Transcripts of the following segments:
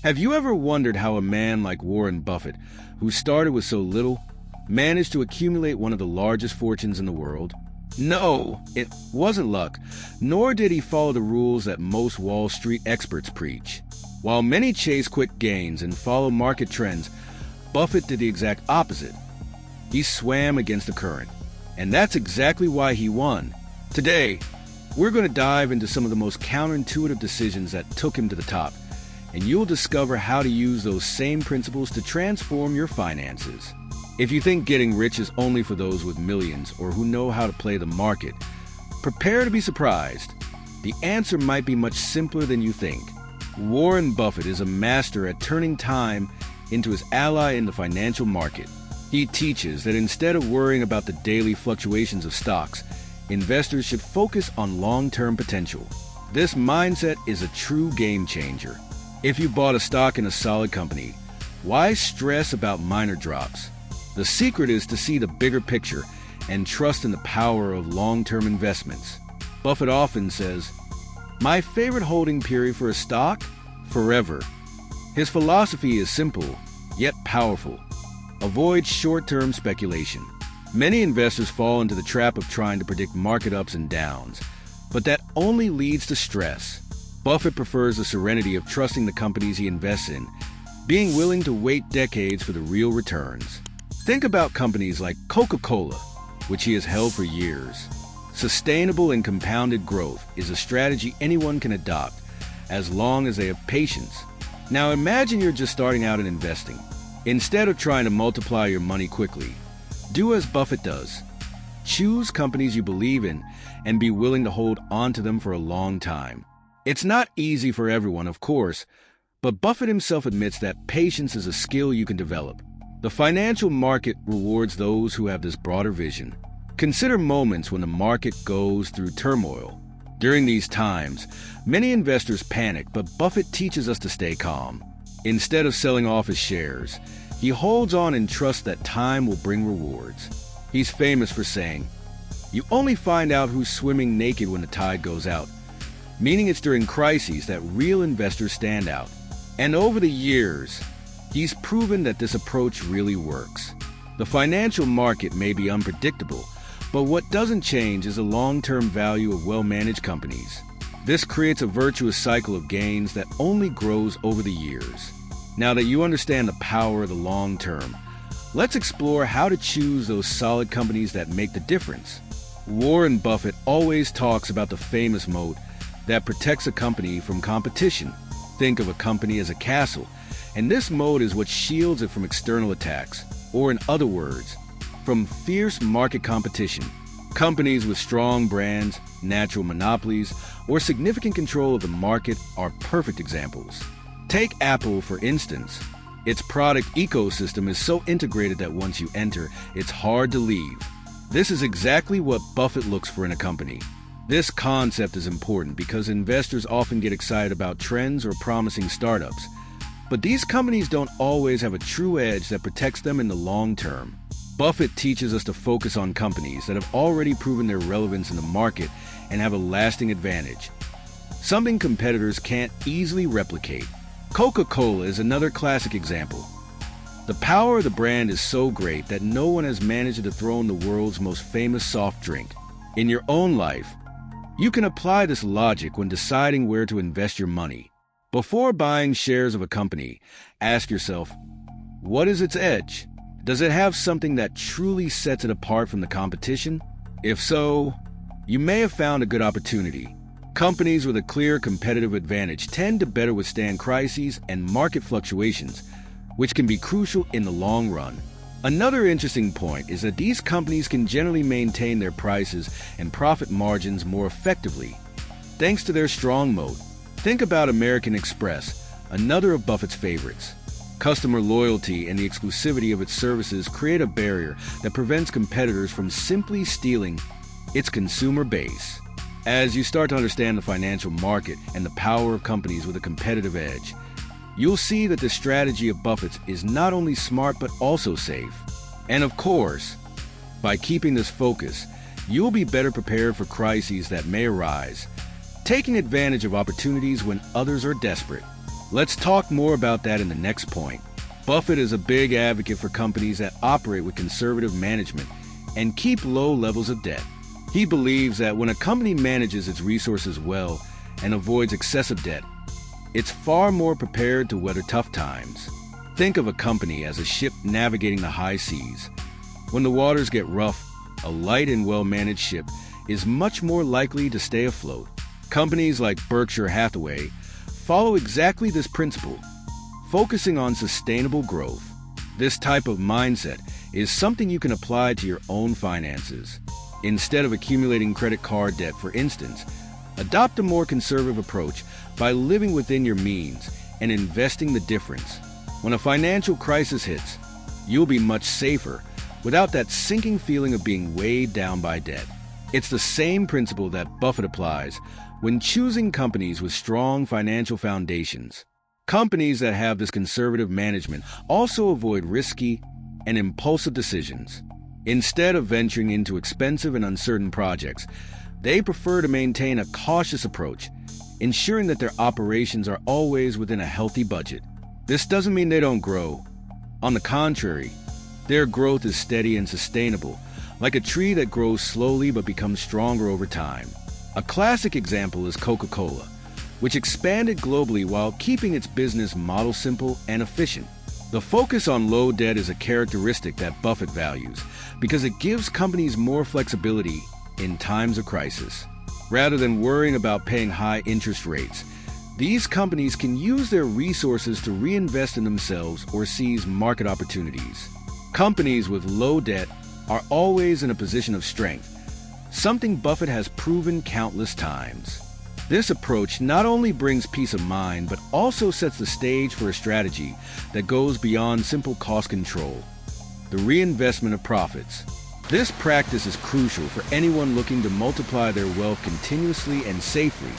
Have you ever wondered how a man like Warren Buffett, who started with so little, managed to accumulate one of the largest fortunes in the world? No, it wasn't luck, nor did he follow the rules that most Wall Street experts preach. While many chase quick gains and follow market trends, Buffett did the exact opposite. He swam against the current, and that's exactly why he won. Today, we're going to dive into some of the most counterintuitive decisions that took him to the top, and you'll discover how to use those same principles to transform your finances. If you think getting rich is only for those with millions or who know how to play the market, prepare to be surprised. The answer might be much simpler than you think. Warren Buffett is a master at turning time into his ally in the financial market. He teaches that instead of worrying about the daily fluctuations of stocks, investors should focus on long-term potential. This mindset is a true game changer. If you bought a stock in a solid company, why stress about minor drops? The secret is to see the bigger picture and trust in the power of long-term investments. Buffett often says, "My favorite holding period for a stock? Forever." His philosophy is simple, yet powerful. Avoid short-term speculation. Many investors fall into the trap of trying to predict market ups and downs, but that only leads to stress. Buffett prefers the serenity of trusting the companies he invests in, being willing to wait decades for the real returns. Think about companies like Coca-Cola, which he has held for years. Sustainable and compounded growth is a strategy anyone can adopt, as long as they have patience. Now imagine you're just starting out in investing. Instead of trying to multiply your money quickly, do as Buffett does. Choose companies you believe in and be willing to hold on to them for a long time. It's not easy for everyone, of course, but Buffett himself admits that patience is a skill you can develop. The financial market rewards those who have this broader vision. Consider moments when the market goes through turmoil. During these times, many investors panic, but Buffett teaches us to stay calm. Instead of selling off his shares, he holds on and trusts that time will bring rewards. He's famous for saying, "You only find out who's swimming naked when the tide goes out," meaning it's during crises that real investors stand out. And over the years, he's proven that this approach really works. The financial market may be unpredictable, but what doesn't change is the long-term value of well-managed companies. This creates a virtuous cycle of gains that only grows over the years. Now that you understand the power of the long term, let's explore how to choose those solid companies that make the difference. Warren Buffett always talks about the famous moat that protects a company from competition. Think of a company as a castle, and this moat is what shields it from external attacks, or in other words, from fierce market competition. Companies with strong brands, natural monopolies, or significant control of the market are perfect examples. Take Apple, for instance. Its product ecosystem is so integrated that once you enter, it's hard to leave. This is exactly what Buffett looks for in a company. This concept is important because investors often get excited about trends or promising startups. But these companies don't always have a true edge that protects them in the long term. Buffett teaches us to focus on companies that have already proven their relevance in the market and have a lasting advantage, something competitors can't easily replicate. Coca-Cola is another classic example. The power of the brand is so great that no one has managed to dethrone the world's most famous soft drink. In your own life, you can apply this logic when deciding where to invest your money. Before buying shares of a company, ask yourself, what is its edge? Does it have something that truly sets it apart from the competition? If so, you may have found a good opportunity. Companies with a clear competitive advantage tend to better withstand crises and market fluctuations, which can be crucial in the long run. Another interesting point is that these companies can generally maintain their prices and profit margins more effectively, thanks to their strong moat. Think about American Express, another of Buffett's favorites. Customer loyalty and the exclusivity of its services create a barrier that prevents competitors from simply stealing its consumer base. As you start to understand the financial market and the power of companies with a competitive edge, you'll see that the strategy of Buffett's is not only smart but also safe. And of course, by keeping this focus, you'll be better prepared for crises that may arise, taking advantage of opportunities when others are desperate. Let's talk more about that in the next point. Buffett is a big advocate for companies that operate with conservative management and keep low levels of debt. He believes that when a company manages its resources well and avoids excessive debt, it's far more prepared to weather tough times. Think of a company as a ship navigating the high seas. When the waters get rough, a light and well-managed ship is much more likely to stay afloat. Companies like Berkshire Hathaway follow exactly this principle, focusing on sustainable growth. This type of mindset is something you can apply to your own finances. Instead of accumulating credit card debt, for instance, adopt a more conservative approach by living within your means and investing the difference. When a financial crisis hits, you'll be much safer without that sinking feeling of being weighed down by debt. It's the same principle that Buffett applies when choosing companies with strong financial foundations. Companies that have this conservative management also avoid risky and impulsive decisions. Instead of venturing into expensive and uncertain projects, they prefer to maintain a cautious approach, ensuring that their operations are always within a healthy budget. This doesn't mean they don't grow. On the contrary, their growth is steady and sustainable, like a tree that grows slowly but becomes stronger over time. A classic example is Coca-Cola, which expanded globally while keeping its business model simple and efficient. The focus on low debt is a characteristic that Buffett values because it gives companies more flexibility in times of crisis. Rather than worrying about paying high interest rates, these companies can use their resources to reinvest in themselves or seize market opportunities. Companies with low debt are always in a position of strength, something Buffett has proven countless times. This approach not only brings peace of mind, but also sets the stage for a strategy that goes beyond simple cost control: the reinvestment of profits. This practice is crucial for anyone looking to multiply their wealth continuously and safely,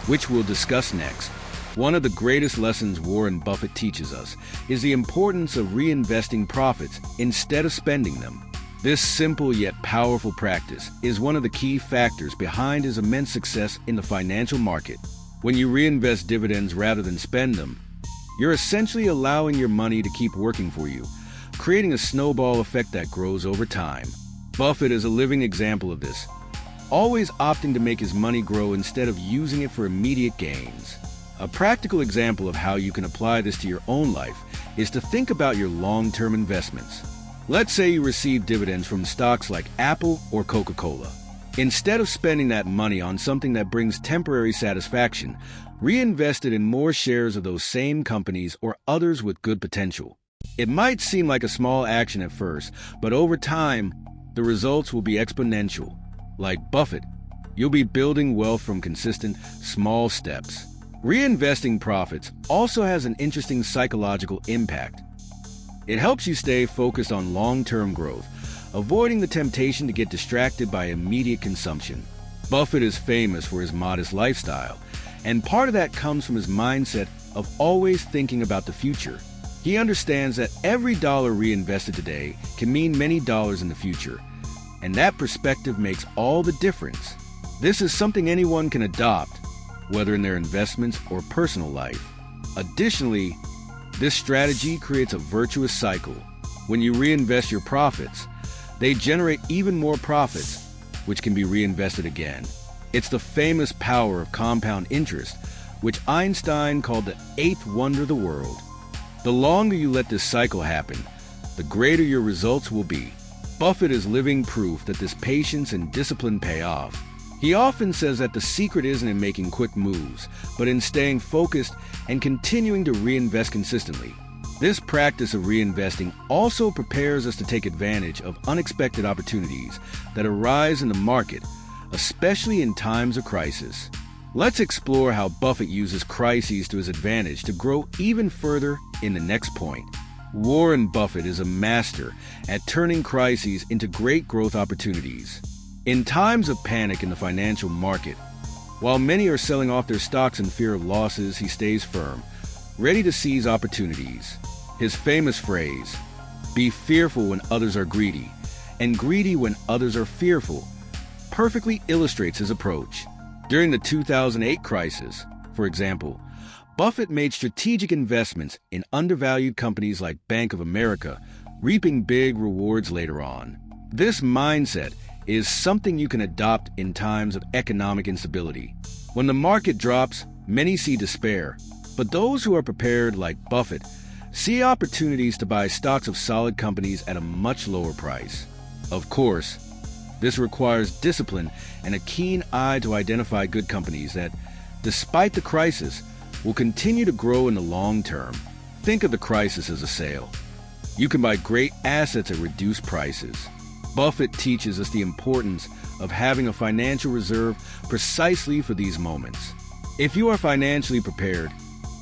which we'll discuss next. One of the greatest lessons Warren Buffett teaches us is the importance of reinvesting profits instead of spending them. This simple yet powerful practice is one of the key factors behind his immense success in the financial market. When you reinvest dividends rather than spend them, you're essentially allowing your money to keep working for you, creating a snowball effect that grows over time. Buffett is a living example of this, always opting to make his money grow instead of using it for immediate gains. A practical example of how you can apply this to your own life is to think about your long-term investments. Let's say you receive dividends from stocks like Apple or Coca-Cola. Instead of spending that money on something that brings temporary satisfaction, reinvest it in more shares of those same companies or others with good potential. It might seem like a small action at first, but over time, the results will be exponential. Like Buffett, you'll be building wealth from consistent, small steps. Reinvesting profits also has an interesting psychological impact. It helps you stay focused on long-term growth, avoiding the temptation to get distracted by immediate consumption. Buffett is famous for his modest lifestyle, and part of that comes from his mindset of always thinking about the future. He understands that every dollar reinvested today can mean many dollars in the future, and that perspective makes all the difference. This is something anyone can adopt, whether in their investments or personal life. Additionally, this strategy creates a virtuous cycle. When you reinvest your profits, they generate even more profits, which can be reinvested again. It's the famous power of compound interest, which Einstein called the eighth wonder of the world. The longer you let this cycle happen, the greater your results will be. Buffett is living proof that this patience and discipline pay off. He often says that the secret isn't in making quick moves, but in staying focused and continuing to reinvest consistently. This practice of reinvesting also prepares us to take advantage of unexpected opportunities that arise in the market, especially in times of crisis. Let's explore how Buffett uses crises to his advantage to grow even further in the next point. Warren Buffett is a master at turning crises into great growth opportunities. In times of panic in the financial market, while many are selling off their stocks in fear of losses, he stays firm, ready to seize opportunities. His famous phrase, "Be fearful when others are greedy, and greedy when others are fearful," perfectly illustrates his approach. During the 2008 crisis, for example, Buffett made strategic investments in undervalued companies like Bank of America, reaping big rewards later on. This mindset is something you can adopt in times of economic instability. When the market drops, many see despair, but those who are prepared, like Buffett, see opportunities to buy stocks of solid companies at a much lower price. Of course, this requires discipline and a keen eye to identify good companies that, despite the crisis, will continue to grow in the long term. Think of the crisis as a sale. You can buy great assets at reduced prices. Buffett teaches us the importance of having a financial reserve precisely for these moments. If you are financially prepared,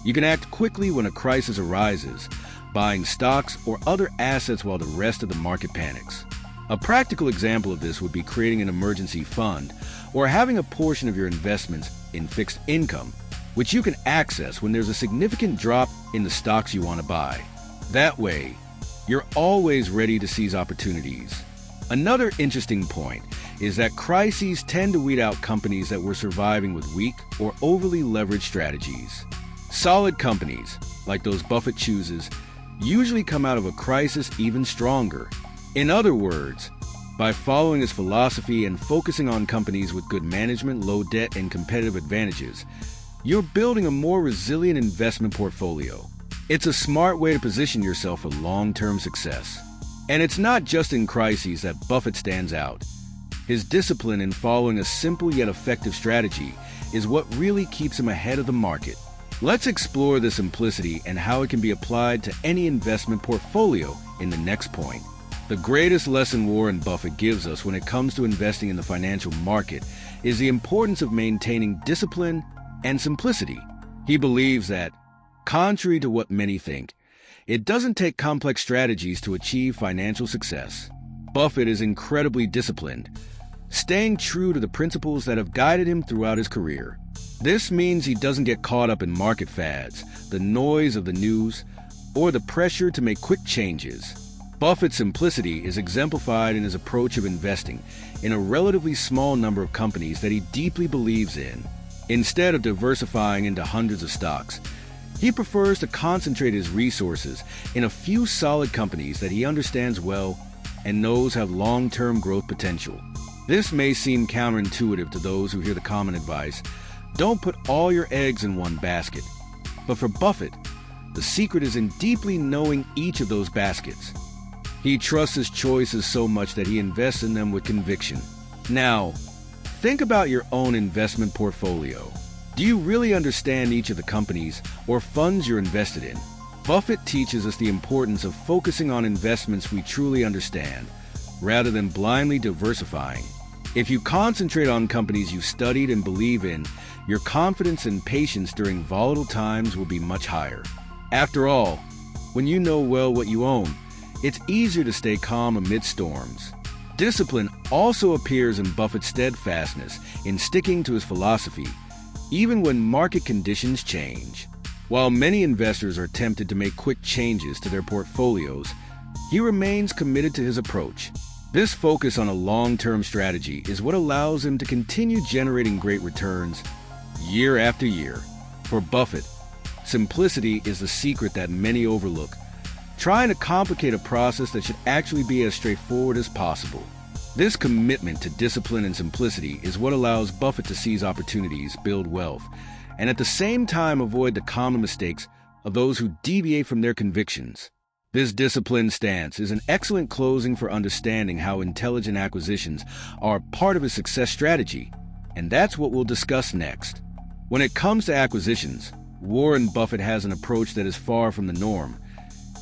you can act quickly when a crisis arises, buying stocks or other assets while the rest of the market panics. A practical example of this would be creating an emergency fund or having a portion of your investments in fixed income, which you can access when there's a significant drop in the stocks you want to buy. That way, you're always ready to seize opportunities. Another interesting point is that crises tend to weed out companies that were surviving with weak or overly leveraged strategies. Solid companies, like those Buffett chooses, usually come out of a crisis even stronger. In other words, by following his philosophy and focusing on companies with good management, low debt, and competitive advantages, you're building a more resilient investment portfolio. It's a smart way to position yourself for long-term success. And it's not just in crises that Buffett stands out. His discipline in following a simple yet effective strategy is what really keeps him ahead of the market. Let's explore the simplicity and how it can be applied to any investment portfolio in the next point. The greatest lesson Warren Buffett gives us when it comes to investing in the financial market is the importance of maintaining discipline and simplicity. He believes that, contrary to what many think, it doesn't take complex strategies to achieve financial success. Buffett is incredibly disciplined, staying true to the principles that have guided him throughout his career. This means he doesn't get caught up in market fads, the noise of the news, or the pressure to make quick changes. Buffett's simplicity is exemplified in his approach of investing in a relatively small number of companies that he deeply believes in. Instead of diversifying into hundreds of stocks, he prefers to concentrate his resources in a few solid companies that he understands well and knows have long-term growth potential. This may seem counterintuitive to those who hear the common advice, don't put all your eggs in one basket. But for Buffett, the secret is in deeply knowing each of those baskets. He trusts his choices so much that he invests in them with conviction. Now, think about your own investment portfolio. Do you really understand each of the companies or funds you're invested in? Buffett teaches us the importance of focusing on investments we truly understand, rather than blindly diversifying. If you concentrate on companies you studied and believe in, your confidence and patience during volatile times will be much higher. After all, when you know well what you own, it's easier to stay calm amid storms. Discipline also appears in Buffett's steadfastness in sticking to his philosophy, even when market conditions change. While many investors are tempted to make quick changes to their portfolios, he remains committed to his approach. This focus on a long-term strategy is what allows him to continue generating great returns year after year. For Buffett, simplicity is the secret that many overlook, trying to complicate a process that should actually be as straightforward as possible. This commitment to discipline and simplicity is what allows Buffett to seize opportunities, build wealth, and at the same time avoid the common mistakes of those who deviate from their convictions. This disciplined stance is an excellent closing for understanding how intelligent acquisitions are part of his success strategy, and that's what we'll discuss next. When it comes to acquisitions, Warren Buffett has an approach that is far from the norm.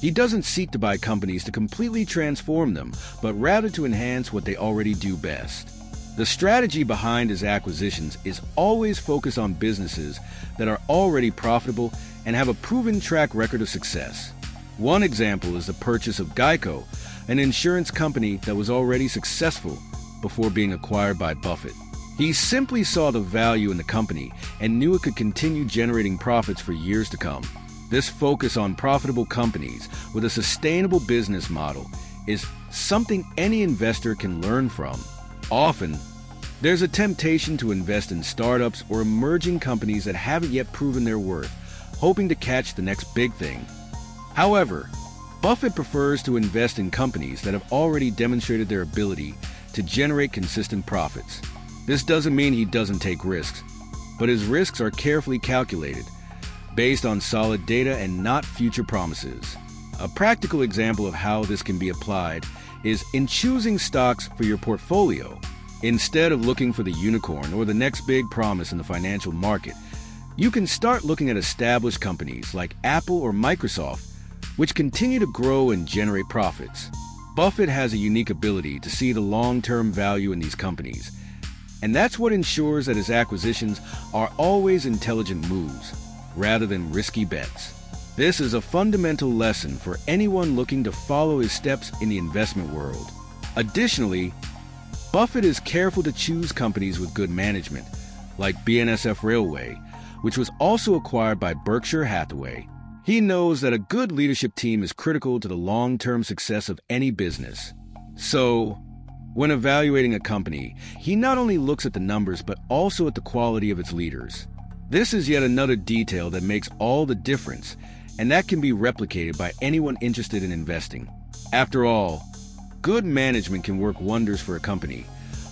He doesn't seek to buy companies to completely transform them, but rather to enhance what they already do best. The strategy behind his acquisitions is always focused on businesses that are already profitable and have a proven track record of success. One example is the purchase of Geico, an insurance company that was already successful before being acquired by Buffett. He simply saw the value in the company and knew it could continue generating profits for years to come. This focus on profitable companies with a sustainable business model is something any investor can learn from. Often, there's a temptation to invest in startups or emerging companies that haven't yet proven their worth, hoping to catch the next big thing. However, Buffett prefers to invest in companies that have already demonstrated their ability to generate consistent profits. This doesn't mean he doesn't take risks, but his risks are carefully calculated, based on solid data and not future promises. A practical example of how this can be applied is in choosing stocks for your portfolio. Instead of looking for the unicorn or the next big promise in the financial market, you can start looking at established companies like Apple or Microsoft, which continue to grow and generate profits. Buffett has a unique ability to see the long-term value in these companies, and that's what ensures that his acquisitions are always intelligent moves, rather than risky bets. This is a fundamental lesson for anyone looking to follow his steps in the investment world. Additionally, Buffett is careful to choose companies with good management, like BNSF Railway, which was also acquired by Berkshire Hathaway. He knows that a good leadership team is critical to the long-term success of any business. So, when evaluating a company, he not only looks at the numbers but also at the quality of its leaders. This is yet another detail that makes all the difference, and that can be replicated by anyone interested in investing. After all, good management can work wonders for a company,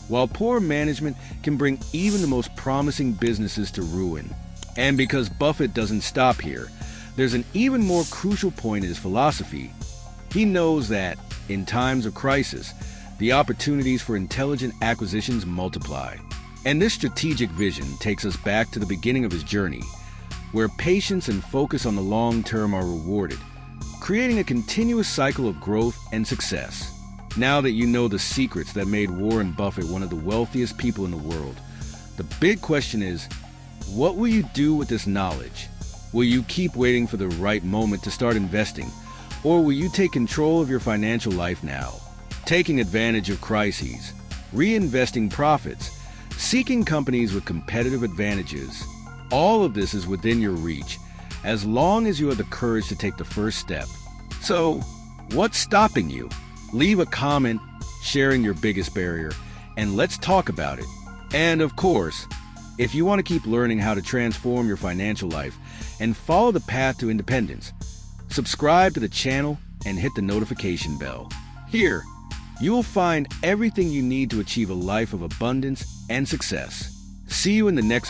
while poor management can bring even the most promising businesses to ruin. And because Buffett doesn't stop here, there's an even more crucial point in his philosophy. He knows that, in times of crisis, the opportunities for intelligent acquisitions multiply. And this strategic vision takes us back to the beginning of his journey, where patience and focus on the long term are rewarded, creating a continuous cycle of growth and success. Now that you know the secrets that made Warren Buffett one of the wealthiest people in the world, the big question is, what will you do with this knowledge? Will you keep waiting for the right moment to start investing, or will you take control of your financial life now, taking advantage of crises, reinvesting profits, seeking companies with competitive advantages? All of this is within your reach, as long as you have the courage to take the first step. So, what's stopping you? Leave a comment sharing your biggest barrier, and let's talk about it. And of course, if you want to keep learning how to transform your financial life and follow the path to independence, subscribe to the channel and hit the notification bell. Here, you will find everything you need to achieve a life of abundance and success. See you in the next